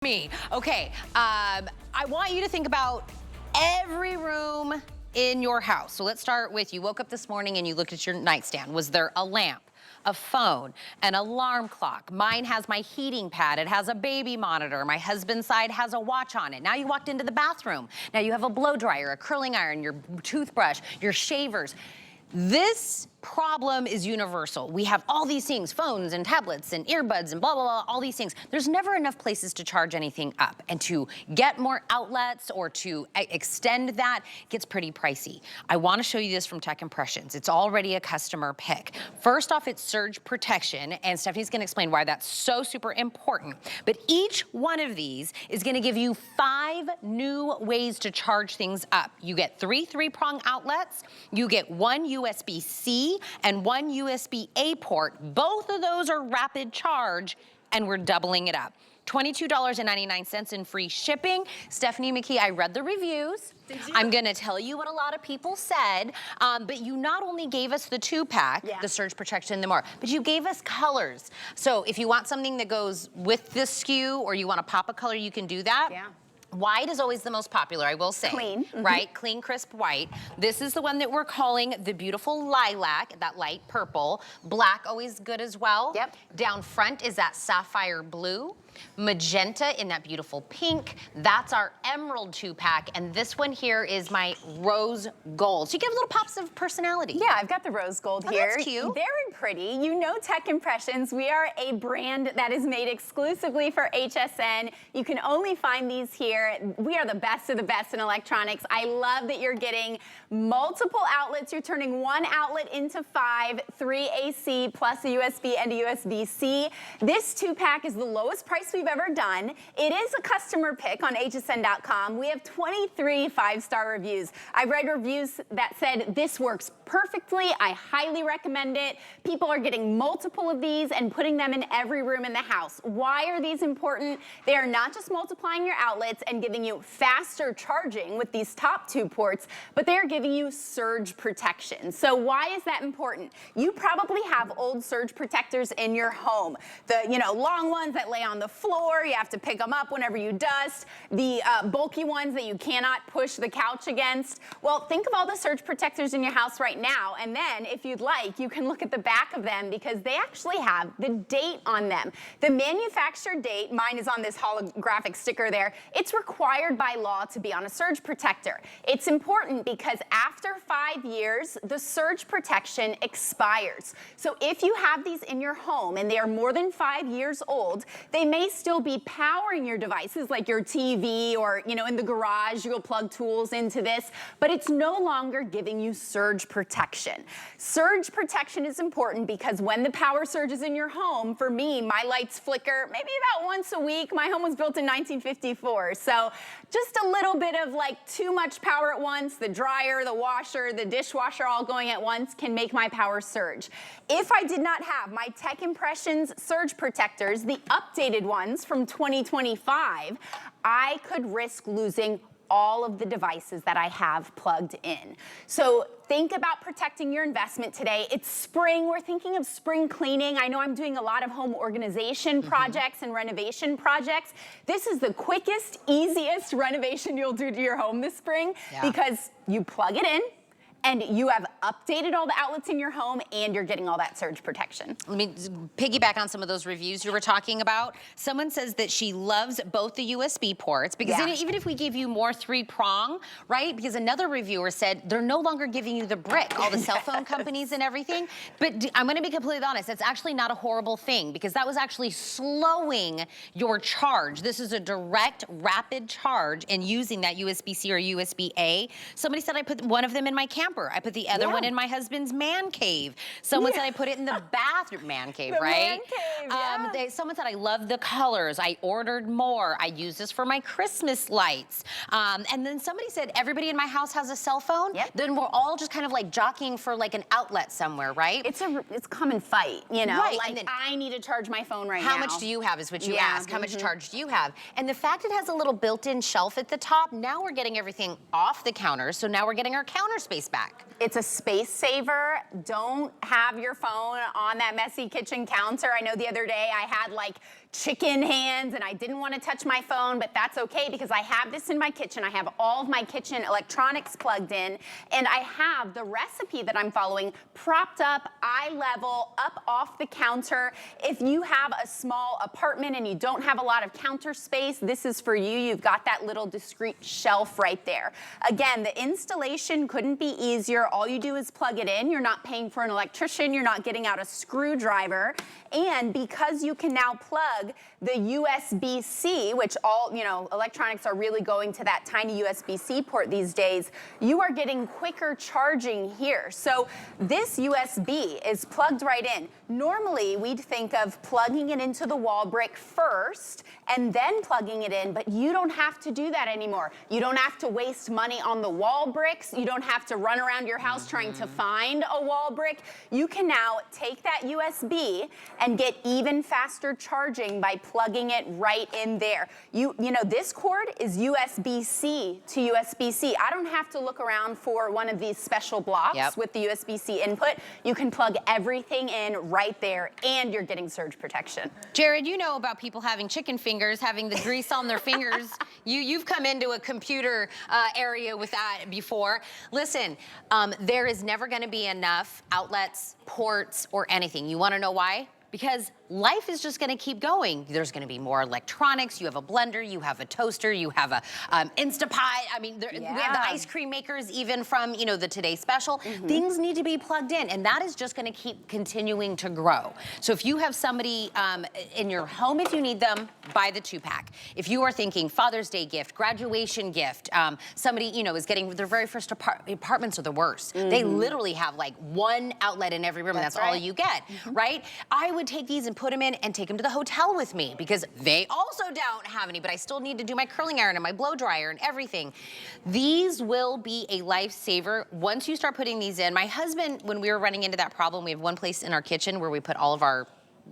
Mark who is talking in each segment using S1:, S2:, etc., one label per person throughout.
S1: Me. Okay, I want you to think about every room in your house. So let's start with, you woke up this morning and you looked at your nightstand. Was there a lamp, a phone, an alarm clock? Mine has my heating pad. It has a baby monitor. My husband's side has a watch on it. Now you walked into the bathroom. Now you have a blow dryer, a curling iron, your toothbrush, your shavers. This problem is universal. We have all these things, phones and tablets and earbuds and blah, blah, blah, all these things. There's never enough places to charge anything up. And to get more outlets or to extend that gets pretty pricey. I wanna show you this from Tech Impressions. It's already a customer pick. First off, it's surge protection, and Stephanie's gonna explain why that's so super important. But each one of these is gonna give you 5 new ways to charge things up. You get 3 3-prong outlets, you get 1 USB-C, and 1 USB-A port. Both of those are rapid charge, and we're doubling it up. $22.99 in free shipping. Stephanie McKee, I read the reviews. I'm gonna tell you what a lot of people said, but you not only gave us the 2-pack, the surge protection and the more, but you gave us colors. So if you want something that goes with this SKU, or you wanna pop a color, you can do that.
S2: Yeah.
S1: White is always the most popular, I will say.
S2: Clean.
S1: Right? Clean, crisp white. This is the one that we're calling the beautiful lilac, that light purple. Black, always good as well.
S2: Yep.
S1: Down front is that sapphire blue. Magenta in that beautiful pink. That's our emerald 2-pack. And this one here is my rose gold. So you give little pops of personality.
S2: Yeah, I've got the rose gold here.
S1: That's cute.
S2: Very pretty. You know Tech Impressions. We are a brand that is made exclusively for HSN. You can only find these here. We are the best of the best in electronics. I love that you're getting multiple outlets. You're turning 1 outlet into 5, 3 AC plus a USB and a USB-C. This 2-pack is the lowest price we've ever done. It is a customer pick on hsn.com. We have 23 5-star reviews. I read reviews that said this works perfectly. I highly recommend it. People are getting multiple of these and putting them in every room in the house. Why are these important? They are not just multiplying your outlets and giving you faster charging with these top 2 ports, but they are giving you surge protection. So why is that important? You probably have old surge protectors in your home. The long ones that lay on the floor, you have to pick them up whenever you dust, the bulky ones that you cannot push the couch against. Well, think of all the surge protectors in your house right now, and then if you'd like, you can look at the back of them because they actually have the date on them. The manufacturer date, mine is on this holographic sticker there, it's required by law to be on a surge protector. It's important because after 5 years, the surge protection expires. So if you have these in your home and they are more than 5 years old, they may still be powering your devices like your TV or, in the garage, you'll plug tools into this, but it's no longer giving you surge protection. Surge protection is important because when the power surges in your home, for me, my lights flicker maybe about once a week. My home was built in 1954, so just a little bit of too much power at once, the dryer, the washer, the dishwasher all going at once can make my power surge. If I did not have my Tech Impressions surge protectors, the updated ones from 2025, I could risk losing all of the devices that I have plugged in. So think about protecting your investment today. It's spring, we're thinking of spring cleaning. I know I'm doing a lot of home organization projects and renovation projects. This is the quickest, easiest renovation you'll do to your home this spring because you plug it in, and you have updated all the outlets in your home and you're getting all that surge protection.
S1: Let me piggyback on some of those reviews you were talking about. Someone says that she loves both the USB ports because even if we give you more 3-prong, right? Because another reviewer said they're no longer giving you the brick, all the cell phone companies and everything. But I'm gonna be completely honest, that's actually not a horrible thing because that was actually slowing your charge. This is a direct, rapid charge and using that USB-C or USB-A. Somebody said I put one of them in my camper. I put the other one in my husband's man cave. Someone said I put it in the bathroom, man cave, right?
S2: Man cave,
S1: someone said I love the colors. I ordered more. I use this for my Christmas lights. And then somebody said everybody in my house has a cell phone. Then we're all just kind of jockeying for an outlet somewhere, right?
S2: It's a common fight,
S1: Right.
S2: I need to charge my phone right now.
S1: How much do you have is what you ask. How much charge do you have? And the fact it has a little built-in shelf at the top, now we're getting everything off the counter, so now we're getting our counter space back.
S2: It's a space saver. Don't have your phone on that messy kitchen counter. I know the other day I had chicken hands and I didn't want to touch my phone, but that's okay because I have this in my kitchen. I have all of my kitchen electronics plugged in, and I have the recipe that I'm following propped up, eye level, up off the counter. If you have a small apartment and you don't have a lot of counter space, this is for you. You've got that little discreet shelf right there. Again, the installation couldn't be easier. All you do is plug it in. You're not paying for an electrician. You're not getting out a screwdriver. And because you can now plug the USB-C, which all, electronics are really going to that tiny USB-C port these days, you are getting quicker charging here. So this USB is plugged right in. Normally, we'd think of plugging it into the wall brick first and then plugging it in, but you don't have to do that anymore. You don't have to waste money on the wall bricks. You don't have to run around your house trying to find a wall brick. You can now take that USB and get even faster charging by plugging it right in there. This cord is USB-C to USB-C. I don't have to look around for one of these special blocks with the USB-C input. You can plug everything in right there, and you're getting surge protection.
S1: Jared, you know about people having chicken fingers, having the grease on their fingers. You've come into a computer area with that before. Listen, there is never going to be enough outlets, ports, or anything. You want to know why? Because life is just going to keep going. There's going to be more electronics. You have a blender, you have a toaster, you have a Instapot. I mean, we have the ice cream makers, even from the Today Special. Things need to be plugged in, and that is just going to keep continuing to grow. So if you have somebody in your home, if you need them, buy the 2-pack. If you are thinking Father's Day gift, graduation gift, somebody is getting their very first apartments are the worst. They literally have like one outlet in every room, and that's all you get, right? I would take these and put them in and take them to the hotel with me because they also don't have any, but I still need to do my curling iron and my blow dryer and everything. These will be a lifesaver once you start putting these in. My husband, when we were running into that problem, we have one place in our kitchen where we put all of our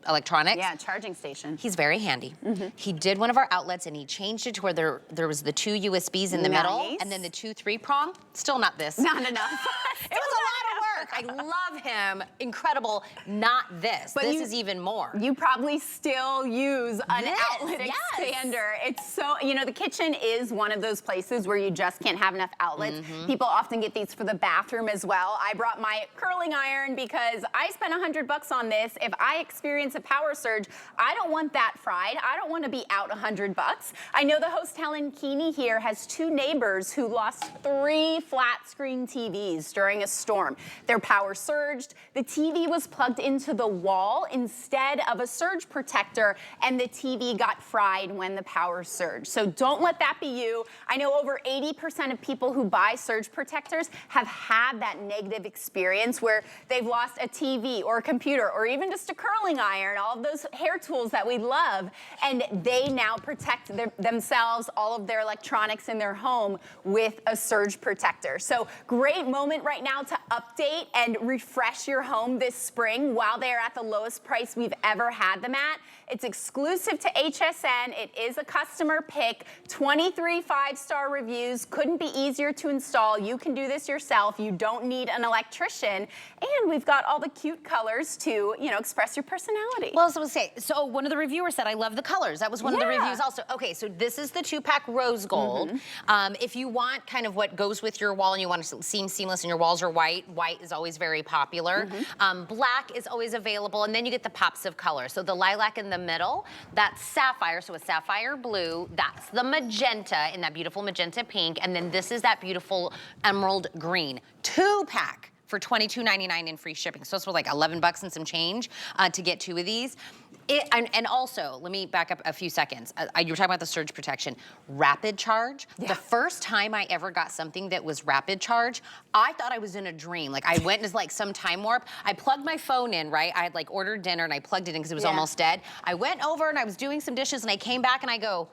S1: electronics.
S2: Yeah, charging station.
S1: He's very handy. He did one of our outlets and he changed it to where there was the 2 USBs in the middle and then the 2 3-prong. Still not this.
S2: Not enough.
S1: It was a lot of work. I love him. Incredible. Not this. But this is even more.
S2: You probably still use an outlet expander. It's so, the kitchen is one of those places where you just can't have enough outlets. People often get these for the bathroom as well. I brought my curling iron because I spent $100 on this. If I experience a power surge, I don't want that fried. I don't want to be out $100. I know the host Helen Keeney here has 2 neighbors who lost 3 flat screen TVs during a storm. Their power surged. The TV was plugged into the wall instead of a surge protector, and the TV got fried when the power surged. So don't let that be you. I know over 80% of people who buy surge protectors have had that negative experience where they've lost a TV or a computer or even just a curling iron, all of those hair tools that we love, and they now protect themselves, all of their electronics in their home with a surge protector. So great moment right now to update and refresh your home this spring while they're at the lowest price we've ever had them at. It's exclusive to HSN. It is a customer pick. 23 5-star reviews. Couldn't be easier to install. You can do this yourself. You don't need an electrician. And we've got all the cute colors to, express your personality.
S1: Well, I was going to say, so one of the reviewers said, I love the colors. That was one of the reviews also. Okay, so this is the 2-pack rose gold. If you want kind of what goes with your wall and you want to seem seamless and your walls are white is always very popular. Black is always available, and then you get the pops of color. So the lilac in the middle, that's sapphire, so a sapphire blue. That's the magenta in that beautiful magenta pink, and then this is that beautiful emerald green. 2-pack for $22.99 in free shipping. So it's for like $11 and some change to get 2 of these. And also, let me back up a few seconds. You were talking about the surge protection. Rapid charge. The first time I ever got something that was rapid charge, I thought I was in a dream. Like I went into like some time warp. I plugged my phone in, right? I had like ordered dinner and I plugged it in because it was almost dead. I went over and I was doing some dishes and I came back and I go,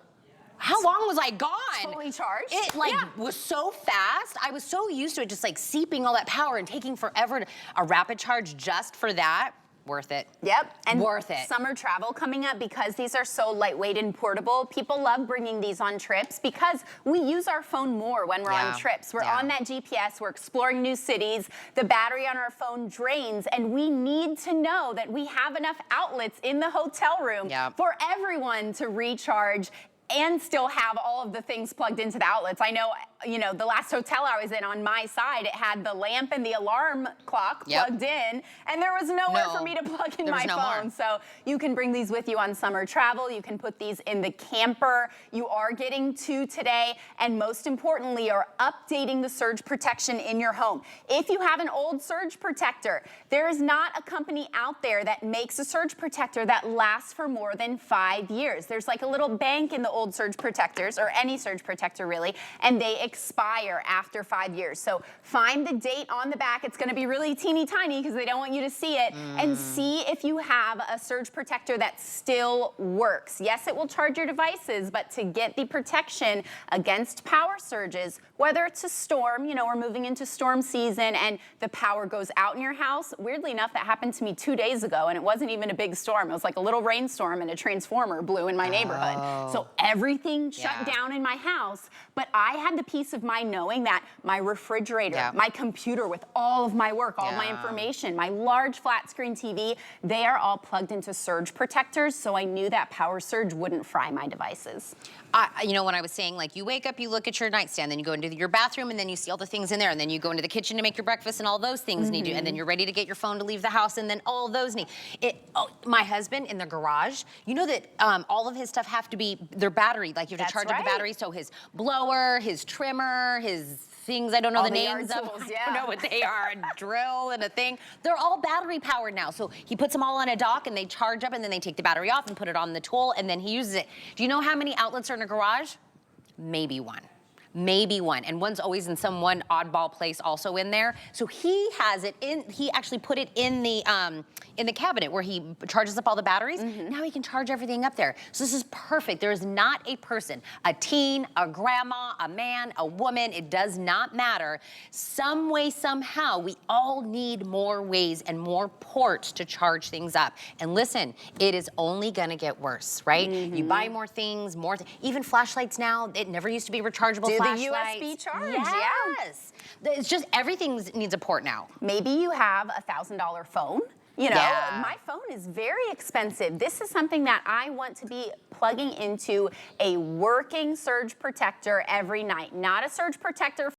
S1: how long was I gone?
S2: Fully charged?
S1: It was so fast. I was so used to it just like seeping all that power and taking forever a rapid charge just for that. Worth it.
S2: Yep, and
S1: worth it.
S2: Summer travel coming up, because these are so lightweight and portable. People love bringing these on trips because we use our phone more when we're on trips. We're on that GPS, we're exploring new cities. The battery on our phone drains, and we need to know that we have enough outlets in the hotel room for everyone to recharge and still have all of the things plugged into the outlets. I know, you know, the last hotel I was in, on my side, it had the lamp and the alarm clock plugged in, and there was nowhere for me to plug in my phone. So you can bring these with you on summer travel. You can put these in the camper. You are getting 2 today, and most importantly, are updating the surge protection in your home. If you have an old surge protector, there is not a company out there that makes a surge protector that lasts for more than 5 years. There's like a little bank in the old surge protectors, or any surge protector really, and they expire after 5 years. So find the date on the back. It's going to be really teeny tiny because they don't want you to see it, and see if you have a surge protector that still works. Yes, it will charge your devices, but to get the protection against power surges, whether it's a storm, you know, we're moving into storm season and the power goes out in your house. Weirdly enough, that happened to me 2 days ago, and it wasn't even a big storm. It was like a little rainstorm, and a transformer blew in my neighborhood. So everything shut down in my house, but I had the peace of mind knowing that my refrigerator, my computer with all of my work, all of my information, my large flat screen TV, they are all plugged into surge protectors, so I knew that power surge wouldn't fry my devices.
S1: You know, when I was saying, like, you wake up, you look at your nightstand, then you go into your bathroom, and then you see all the things in there, and then you go into the kitchen to make your breakfast, and all those things need to, and then you're ready to get your phone to leave the house, and then all those need. My husband in the garage, you know that all of his stuff have to be, their battery, like you have to charge up the battery, so his blower, his trimmer, his things I don't know the names of. I don't know what they are, a drill and a thing. They're all battery powered now. So he puts them all on a dock and they charge up, and then they take the battery off and put it on the tool, and then he uses it. Do you know how many outlets are in a garage? Maybe one. Maybe one, and one's always in some one oddball place also in there. So he has it in, he actually put it in the cabinet where he charges up all the batteries. Now he can charge everything up there. So this is perfect. There is not a person, a teen, a grandma, a man, a woman, it does not matter. Some way, somehow, we all need more ways and more ports to charge things up. And listen, it is only gonna get worse, right? You buy more things, even flashlights now, it never used to be rechargeable flashlights.
S2: The USB charge,
S1: yes. It's just everything needs a port now.
S2: Maybe you have a $1,000 phone. You know, my phone is very expensive. This is something that I want to be plugging into a working surge protector every night, not a surge protector